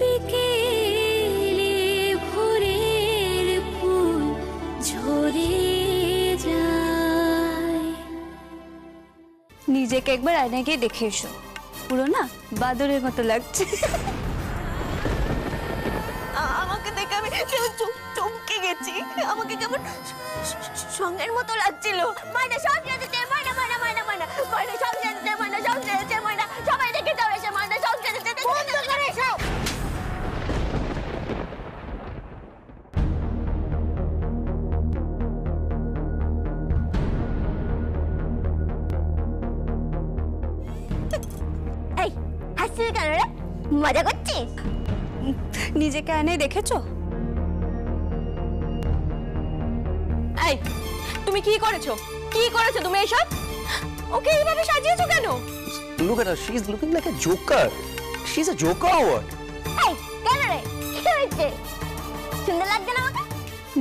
বিকেলে ভোরের ফুল ঝরে যায়। নিজেকে একবার আয়নায় গিয়ে দেখে এসো, পুরো না বাদরের মতো লাগছে। আমাকে দেখে আমি চমকে গেছি, আমাকে কেমন সঙ্গের মতো লাগছিল। মাইনা সব যেতে, মাইনা মাইনা মাইনা মাইনা মাইনা সব যেতে, মাইনা সব যেতে, মাইনা সবাই দেখে যাও এসে, মাইনা সব যেতে। বন্ধ করে এসো। এই হাসছিস কেন রে? মজা করছিস? নিজেকে আয়নায় দেখেছো? এই তুমি কি করেছো? কি করেছো তুমি এসব? ওকে এইভাবে সাজিয়েছো কেন? Look at her. She's looking like a joker. She's a joker or what? এই কেন রে? কি হয়েছে? সুন্দর লাগছে না আমাকে?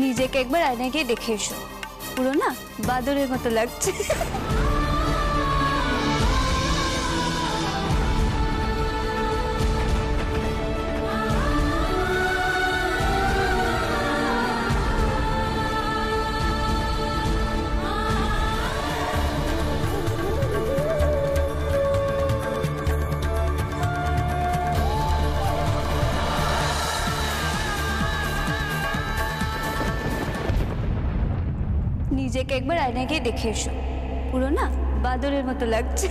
নিজেকে একবার আয়নায় গিয়ে দেখে এসো, পুরো না বাদরের মতো লাগছে। নিজেকে একবার আয়নায় গিয়ে দেখে এসো, পুরো না বাদরের মতো লাগছে।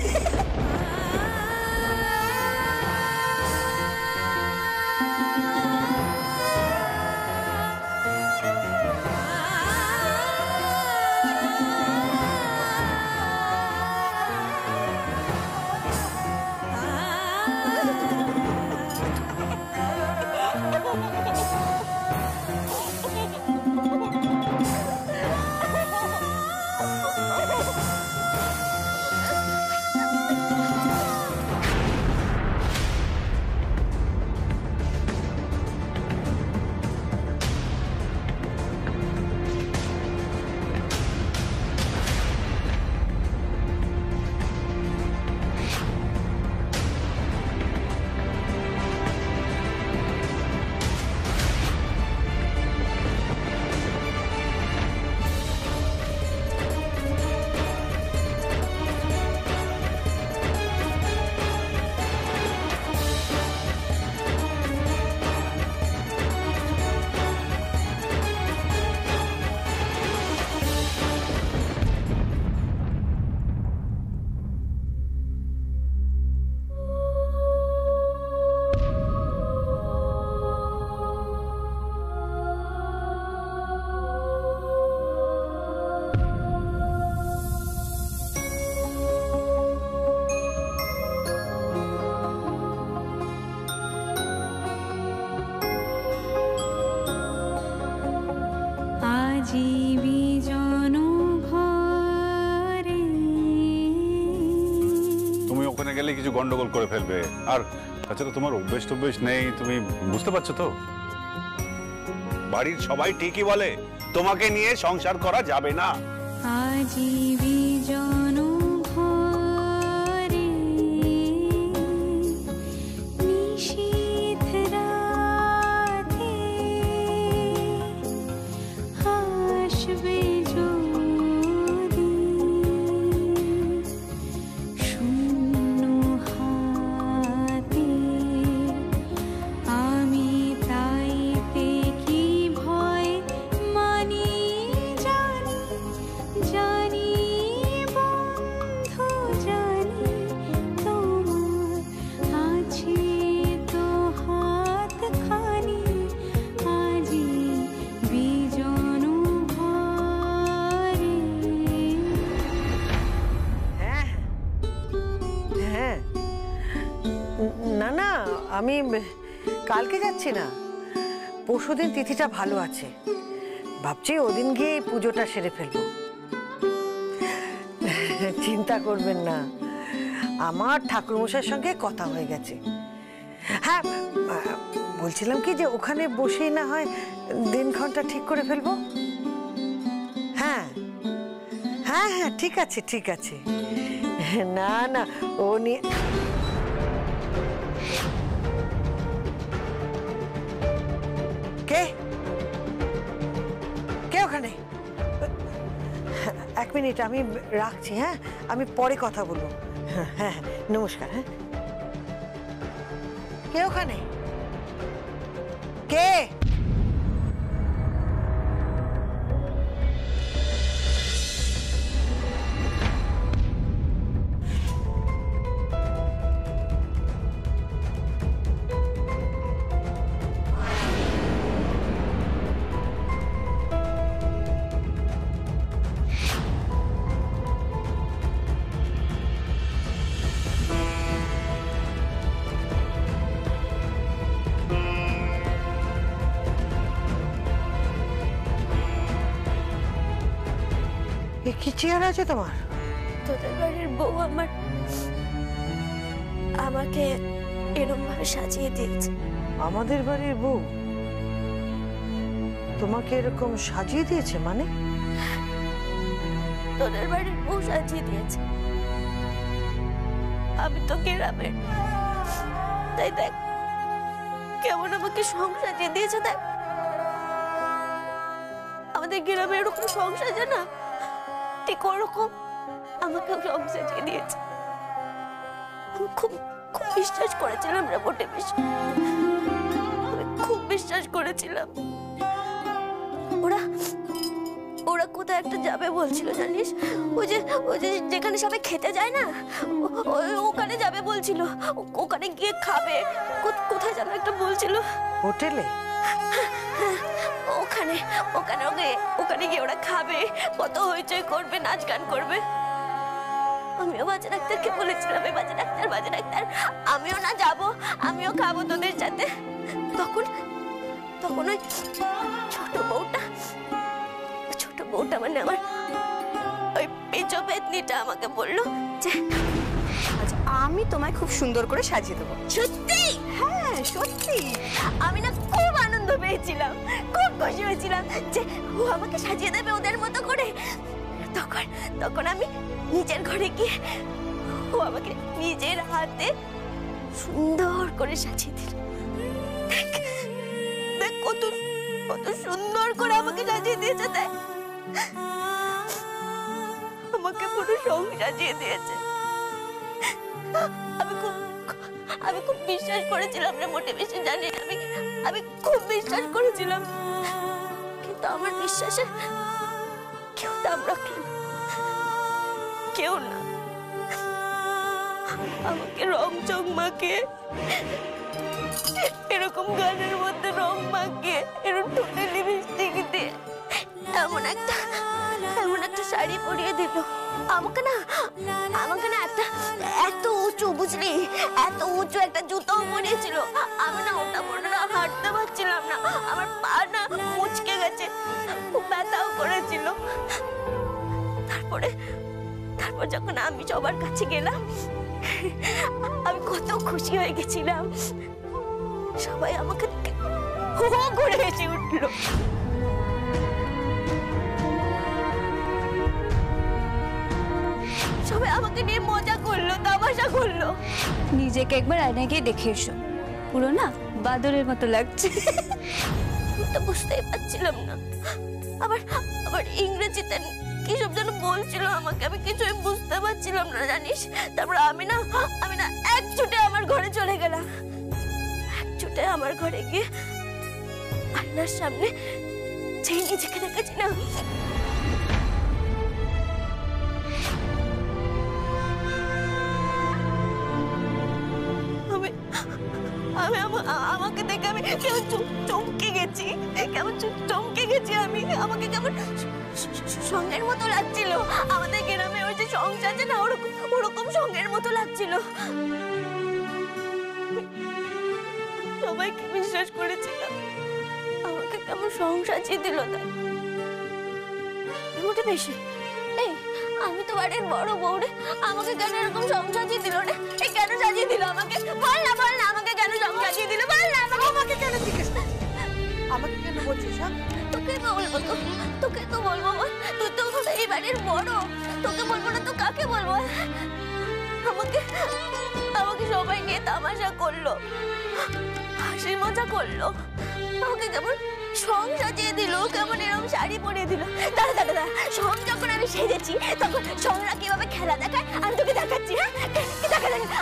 তুমি ওখানে গেলে কিছু গন্ডগোল করে ফেলবে, আর তাছাড়া তোমার অভ্যেস নেই, তুমি বুঝতে পারছো তো? বাড়ির সবাই ঠিকই বলে তোমাকে নিয়ে সংসার করা যাবে না। না না, আমি কালকে যাচ্ছি না, পরশুদিন তিথিটা ভালো আছে, ভাবছি ওদিন গিয়ে পুজোটা সেরে ফেলবো। চিন্তা করবেন না, আমার ঠাকুরমশাইয়ের সঙ্গে কথা হয়ে গেছে। হ্যাঁ, বলছিলাম কি যে ওখানে বসেই না হয় দিনক্ষণটা ঠিক করে ফেলবো। হ্যাঁ হ্যাঁ হ্যাঁ, ঠিক আছে ঠিক আছে। না না, ও নিয়ে কে কে ওখানে? 1 মিনিট, আমি রাখছি। হ্যাঁ, আমি পরে কথা বলবো। হ্যাঁ হ্যাঁ, নমস্কার। হ্যাঁ, কে ওখানে? কে? কি চেয়ার আছে তোমার? তোদের বাড়ির বউ আমাকে এরকম ভাবে সাজিয়ে দিয়েছে। আমাদের বাড়ির বউ তোমাকে এরকম সাজিয়ে দিয়েছে? মানে তোদের বাড়ির বউ সাজিয়ে দিয়েছে। আমি তো গ্রামের, তাই দেখ কেমন আমাকে সং সাজিয়ে দিয়েছে। দেখ আমাদের গ্রামে এরকম সং সাজে না, ঠিক ওরকম আমাকে সং সাজিয়ে দিয়েছে। আমি খুব খুব বিশ্বাস করেছিলাম রে মোটে বেশি, আমি খুব বিশ্বাস করেছিলাম। ওরা ওরা কোথায় একটা যাবে বলছিল জানিস? ওই যে যেখানে সবাই খেতে যায় না, ওখানে যাবে বলছিল। ওখানে গিয়ে খাবে, কোথায় যেন একটা বলছিল। হোটেলে? ওখানে ওখানে ওখানে গিয়ে ওরা খাবে, কত হইচই করবে, নাচ গান করবে। আমিও বাজে ডাক্তারকে বলেছিলাম, বাজে ডাক্তার আমিও না যাবো, আমিও খাবো তোদের সাথে। তখন ওই ছোট বউটা মানে আমার ওই পেঁচো পেতনিটা আমাকে বললো যে আচ্ছা, আমি তোমায় খুব সুন্দর করে সাজিয়ে দেবো। সত্যি? হ্যাঁ সত্যি। আমি না খুব আনন্দ পেয়েছিলাম, খুব খুশি হয়েছিলাম যে ও আমাকে সাজিয়ে দেবে ওদের মতো করে। তখন আমি নিজের ঘরে গিয়ে ও আমাকে নিজের হাতে সুন্দর করে সাজিয়ে দিল। দেখ কত সুন্দর করে আমাকে সাজিয়ে দিয়েছে। দেখ আমাকে পুরো সং সাজিয়ে দিয়েছে। আমি খুব বিশ্বাস করেছিলাম রে মোটে বেশি, জানিস আমি খুব বিশ্বাস করেছিলাম, কিন্তু আমার বিশ্বাসে কেউ দাম রাখল না, কেউ না। আমাকে রং চং মাখিয়ে, এরকম গানের মধ্যে রং মাখিয়ে, এরকম ঠোঁটে লিপস্টিক দিয়ে এমন একটা শাড়ি পরিয়ে দিল আমাকে না একটা এত উঁচু, বুঝলি, এত উঁচু একটা জুতো পরিয়েছিল। আমি না ওটা পরে না হাঁটতে পারছিলাম না, আমার পা না মুচকে গেছে, খুব ব্যথাও করেছিল। তারপর যখন আমি সবার কাছে গেলাম, আমি কত খুশি হয়ে গেছিলাম। সবাই আমাকে হো হো করে হেসে উঠলো। সবাই আমাকে নিয়ে মজা করলো, তামাশা করলো। নিজেকে একবার আয়নায় গিয়ে দেখে এসো, পুরো না বাদরের মতো লাগছে। তো বুঝতেই পারছিলাম না, আবার ইংরেজিতে কি সব যেন বলছিল আমাকে, আমি কিছুই বুঝতে পারছিলাম না জানিস। তারপর আমি না এক ছুটে আমার ঘরে চলে গেলাম। এক ছুটে আমার ঘরে গিয়ে আয়নার সামনে যেই নিজেকে দেখেছি না, আমাকে দেখে আমি কেমন চমকে গেছি, আমাকে কেমন সঙ্গের মতো লাগছিল। আমাদের গ্রামে ওই যে সংসার আছে না, ওরকম সঙ্গের মতো লাগছিল। সবাইকে বিশ্বাস করেছিলাম, আমাকে কেমন সং সাজিয়ে দিল। তাই মোটে বেশি, এই আমি তো বাড়ির বড় বউ রে, আমাকে কেন এরকম সং সাজিয়ে দিল রে? এই কেন সাজিয়ে দিল আমাকে? বল না আমাকে কেন সং সাজিয়ে দিল? বল না আমাকে কেন জিজ্ঞেস, আমাকে কেন বলছিস? তোকে বলবো, তোকে তো বলবো। তুই তো এই বাড়ির বড়, তোকে বলবো না তো কাকে বলবো? আমাকে সবাই নিয়ে তামাশা করলো, হাসি মজা মজা করলো, আমাকে কেমন সং সাজিয়ে দিল, কেমন এরকম শাড়ি পরিয়ে দিল। দাঁড়া দাঁড়া দাঁড়া, সং যখন আমি সেজেছি তখন সংরা কিভাবে খেলা দেখায় আমি তোকে দেখাচ্ছি। হ্যাঁ দেখা দেখা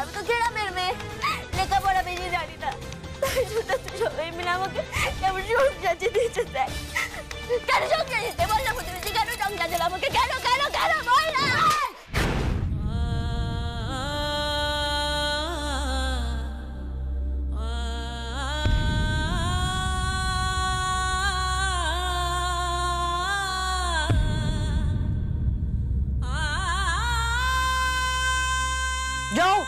আমি তো গ্রামের মেয়ে, লেখাপড়া বেশি জানি না, সবাই মিলে আমাকে কেমন সংসার দিয়েছে। দেখ কেন সংসার দিতে বললাম, কেন সংসার দিল আমাকে, কেন কেন কেন বল না। যাও,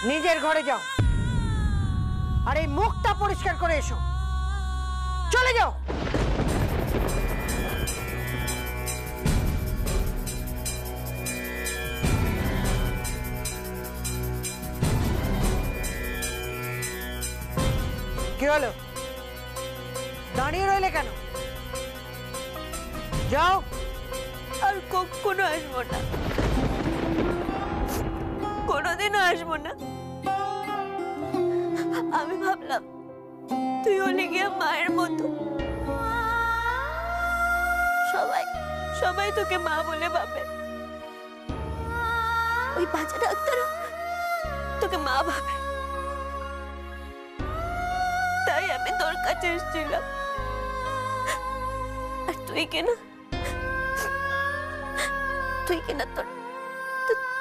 নিজের ঘরে যাও, আর এই মুখটা পরিষ্কার করে এসো। চলে যাও। কি হলো, দাঁড়িয়ে রইলে কেন? যাও। আর কখনো আসবো না, কোনোদিনও আসবো না। আমি ভাবলাম তুই হলে গিয়ে মায়ের মতো, সবাই সবাই তোকে মা বলে ভাবে, ওই বাচ্চা ডাক্তারও তোকে মা ভাবে, তাই আমি তোর কাছে এসেছিলাম। আর তুই কিনা তোর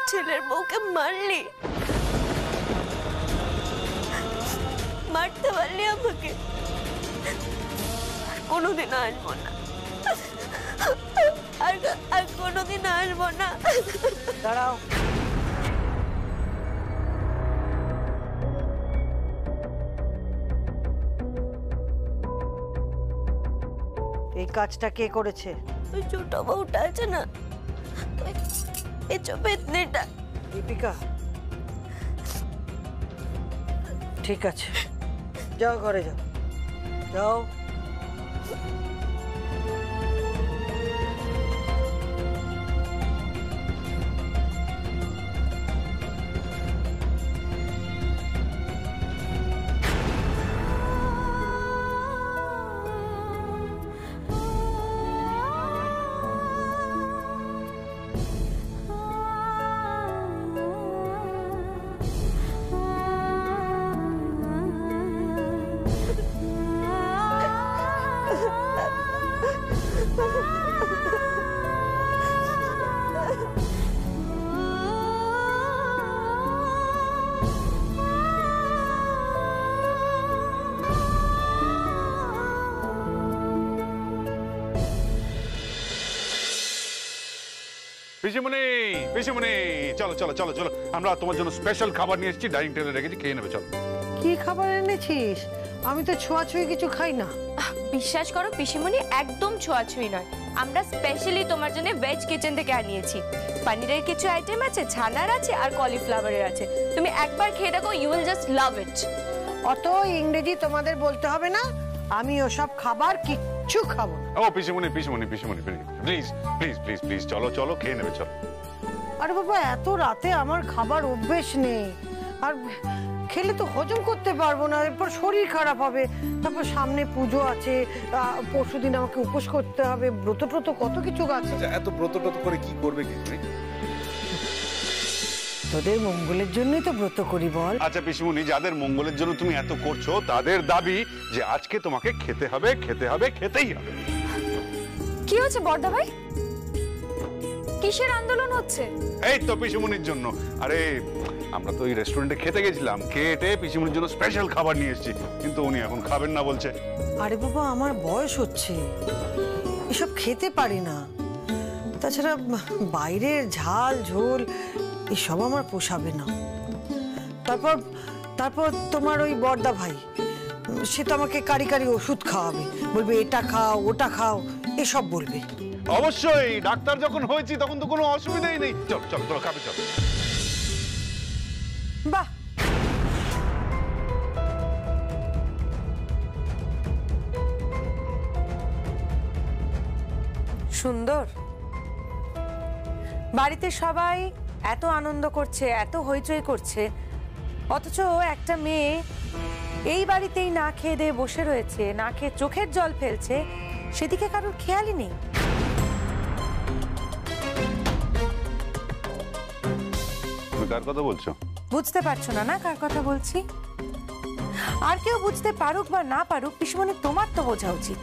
ছেলের বউকে মারলি, মারতে পারলি আমাকে। আর কোনোদিনও আসবো না, আর কোনোদিনও আসবো না। দাঁড়াও। এই কাজটা কে করেছে? ওই ছোট বউটা আছে না, এই পেতনিটা। দীপিকা, ঠিক আছে, যাও ঘরে যাও, যাও। পিসিমণি, পিসিমণি, চলো চলো চলো চলো, আমরা তোমার জন্য স্পেশাল খাবার নিয়ে এসেছি, ডাইনিং টেবিলে রেখেছি, খেয়ে নেবে। চলো। কি খাবার এনেছিস? আমি তো ছোঁয়াছুঁই কিছু খাই না। বিশ্বাস করো পিসিমণি, একদম ছোঁয়াছুঁই নয়। আমরা স্পেশালি তোমার জন্য ভেজ কিচেন থেকে আনিয়েছি। পনিরের কিছু আইটেম আছে, ছানার আছে, আর কলিফ্লাওয়ারের আছে। তুমি একবার খেয়ে দেখো, ইউ উইল জাস্ট লাভ ইট। অত ইংরেজি তোমাদের বলতে হবে না, আমি ওসব খাবার কিচ্ছু খাবো না। ও পিসিমণি, পিসিমণি, পিসিমণি, প্লিজ প্লিজ প্লিজ প্লিজ, চলো চলো, খেয়ে নেবে। চলো। আরে বাবা, এত রাতে আমার খাবার অভ্যেস নেই, আর খেলে তো হজম করতে পারবো না, এরপর শরীর খারাপ হবে। তারপর সামনে পুজো আছে, পরশুদিন আমাকে উপোস করতে হবে, ব্রত ট্রত কত কিছু আছে। এত ব্রত ট্রত করে কি করবে কি? তোদের মঙ্গলের জন্যই তো ব্রত করি, বল। আচ্ছা পিসিমণি, যাদের মঙ্গলের জন্য তুমি এত করছো, তাদের দাবি যে আজকে তোমাকে খেতে হবে, খেতে হবে, খেতেই হবে। কি হচ্ছে বড়দা ভাই? কিসের আন্দোলন হচ্ছে? এই তো পিসিমণির জন্য। আরে আমরা তো এই রেস্টুরেন্টে খেতে গেছিলাম, খেটে পিসিমণির জন্য স্পেশাল খাবার নিয়ে এসেছি, কিন্তু উনি এখন খাবেন না বলছে। আরে বাবা, আমার বয়স হচ্ছে, এসব খেতে পারি না। তাছাড়া বাইরের ঝাল ঝোল এসব আমার পোষাবে না। তারপর তারপর তোমার ওই বড়দা ভাই, সে তো আমাকে কারি কারি ওষুধ খাওয়াবে, বলবে এটা খাও ওটা খাও, এসব বলবে। অবশ্যই, ডাক্তার যখন হয়েছি তখন তো কোনো অসুবিধাই নেই। চল চল তোরা খাবে, চল। বাহ, সুন্দর। বাড়িতে সবাই এত আনন্দ করছে, এত হইচই করছে, অথচ একটা মেয়ে এই বাড়িতেই না খেয়ে দিয়ে বসে রয়েছে, না খেয়ে চোখের জল ফেলছে, সেদিকে কারোর খেয়ালই নেই। তুমি কার কথা বলছো? বুঝতে পারছো না না কার কথা বলছি? আর কেউ বুঝতে পারুক বা না পারুক, পিসমণি তোমার তো বোঝা উচিত।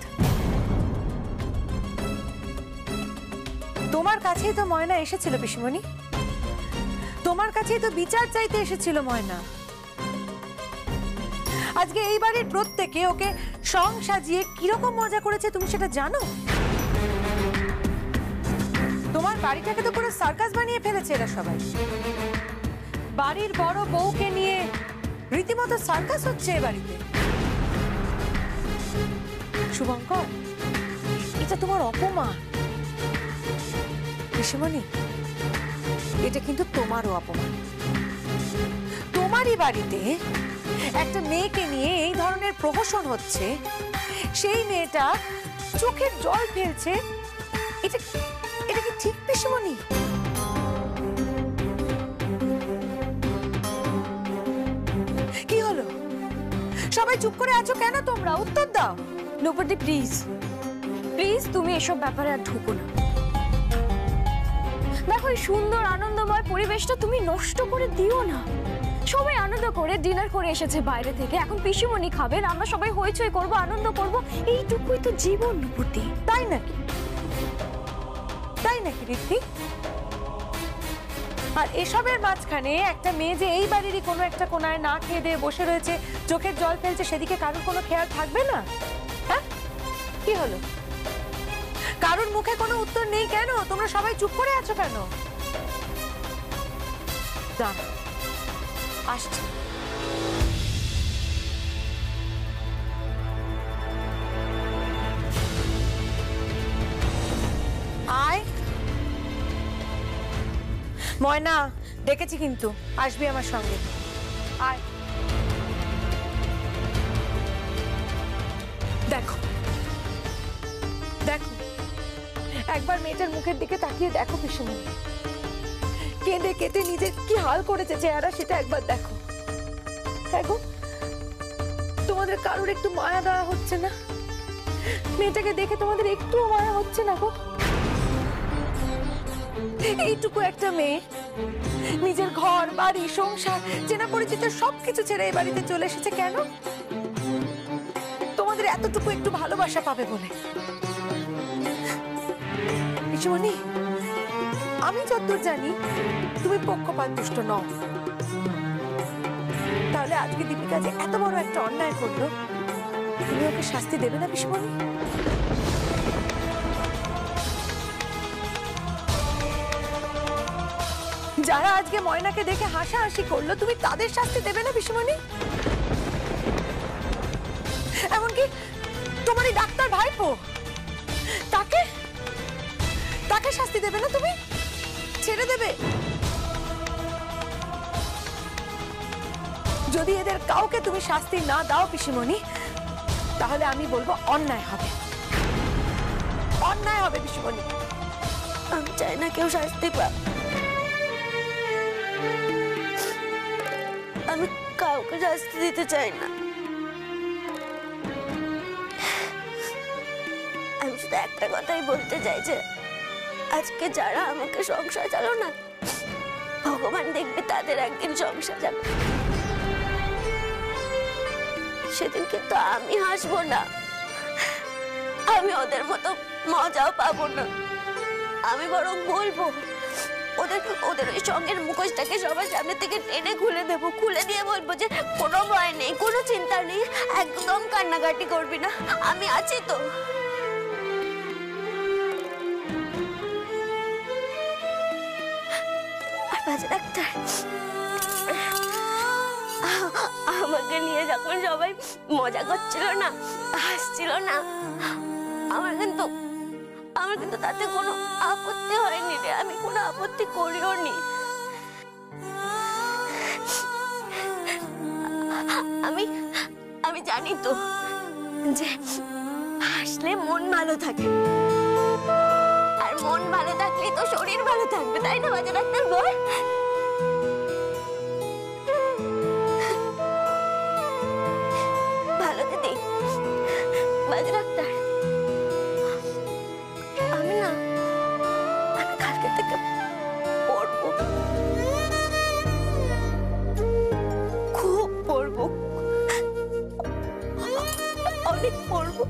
তোমার কাছেই তো ময়না এসেছিল পিসমণি, তোমার কাছেই তো বিচার চাইতে এসেছিল ময়না। আজকে এই বাড়ির প্রত্যেকে ওকে সং সাজিয়ে কিরকম মজা করেছে তুমি সেটা জানো? তোমার বাড়িটাকে তো পুরো সার্কাস বানিয়ে ফেলেছে এরা সবাই। বাড়ির বড় বউকে নিয়ে রীতিমতো সার্কাস হচ্ছে এ বাড়িতে। শুভঙ্কর, এটা তোমার অপমান। পিসিমণি, এটা কিন্তু তোমারও অপমান। তোমারই বাড়িতে একটা মেয়েকে নিয়ে এই ধরনের প্রহসন হচ্ছে, সেই মেয়েটা চোখের জল ফেলছে, এটা এটা কি ঠিক পিসিমণি? কি হলো, সবাই চুপ করে আছো কেন? তোমরা উত্তর দাও। নৌপতি প্লিজ প্লিজ, তুমি এসব ব্যাপারে আর ঢুকো না। দেখো, এই সুন্দর আনন্দময় পরিবেশটা তুমি নষ্ট করে দিও না। সবাই আনন্দ করে ডিনার করে এসেছে বাইরে থেকে, এখন পিসিমণি খাবেন, আমরা সবাই হইচই করব, আনন্দ করব, এইটুকুই তো জীবন নৌপতি। তাই নাকি? তাই নাকি ঋদ্ধি? আর এসবের মাঝখানে একটা মেয়ে যে এই বাড়িরই কোনো একটা কোনায় না খেয়ে দিয়ে বসে রয়েছে, চোখের জল ফেলছে, সেদিকে কারোর কোনো খেয়াল থাকবে না? হ্যাঁ, কি হলো? কারোর মুখে কোনো উত্তর নেই কেন? তোমরা সবাই চুপ করে আছো কেন? দাঁড়া, আসছি। আয় ময়না, ডেকেছি কিন্তু, আসবি আমার সঙ্গে। আয়। দেখো দেখো, একবার মেয়েটার মুখের দিকে তাকিয়ে দেখো পিসিমণি, কেঁদে কেটে নিজের কি হাল করেছে চেহারা, সেটা একবার দেখো। দেখো, তোমাদের কারোর একটু মায়া দেওয়া হচ্ছে না? মেয়েটাকে দেখে তোমাদের একটুও মায়া হচ্ছে না গো? এইটুকু একটা মেয়ে নিজের ঘর বাড়ি সংসার চেনা পরিচিত সবকিছু ছেড়ে এই বাড়িতে চলে এসেছে কেন? তোমাদের এতটুকু একটু ভালোবাসা পাবে বলে। পিসিমণি, আমি যতদূর জানি তুমি পক্ষপাত দুষ্ট নও। তাহলে আজকে দীপিকা যে এত বড় একটা অন্যায় করলো, তুমি ওকে শাস্তি দেবে না পিসিমণি? যারা আজকে ময়নাকে দেখে হাসাহাসি করলো, তুমি তাদের শাস্তি দেবে না পিসিমণি? এমনকি তোমার এই ডাক্তার ভাইপো, তাকে তাকে শাস্তি দেবে না? তুমি ছেড়ে দেবে? যদি এদের কাউকে তুমি শাস্তি না দাও পিসিমণি, তাহলে আমি বলবো অন্যায় হবে, অন্যায় হবে পিসিমণি। আমি চাই না কেউ শাস্তি পাক, আমি কাউকে শাস্তি দিতে চাই না। আমি শুধু একটা কথাই বলতে চাই যে আজকে যারা আমাকে সংসার চালো না, ভগবান দেখবে তাদের একদিন সংসার যাবে, সেদিন কিন্তু আমি হাসবো না, আমি ওদের মতো মজাও পাবো না। আমি বরং বলবো ওদের ওদের ওই সঙ্গের মুখোশটাকে সবার সামনে থেকে টেনে খুলে দেবো, খুলে দিয়ে বলবো যে কোনো ভয় নেই, কোনো চিন্তা নেই, একদম কান্নাকাটি করবি না, আমি আছি তো। আর বাজে ডাক্তার, আমাকে নিয়ে যখন সবাই মজা করছিল না, হাসছিল না, আমার কিন্তু তাতে কোনো আপত্তি হয়নি রে, আমি কোনো আপত্তি করিও নি। আমি জানি তো যে হাসলে মন ভালো থাকে, আর মন ভালো থাকলে তো শরীর ভালো থাকবে, তাই না বাজে ডাক্তার বল? ভালো দিদি, বাজে ডাক্তার, আমি কালকে থেকে পড়বো, খুব পড়বো, অনেক পড়বো।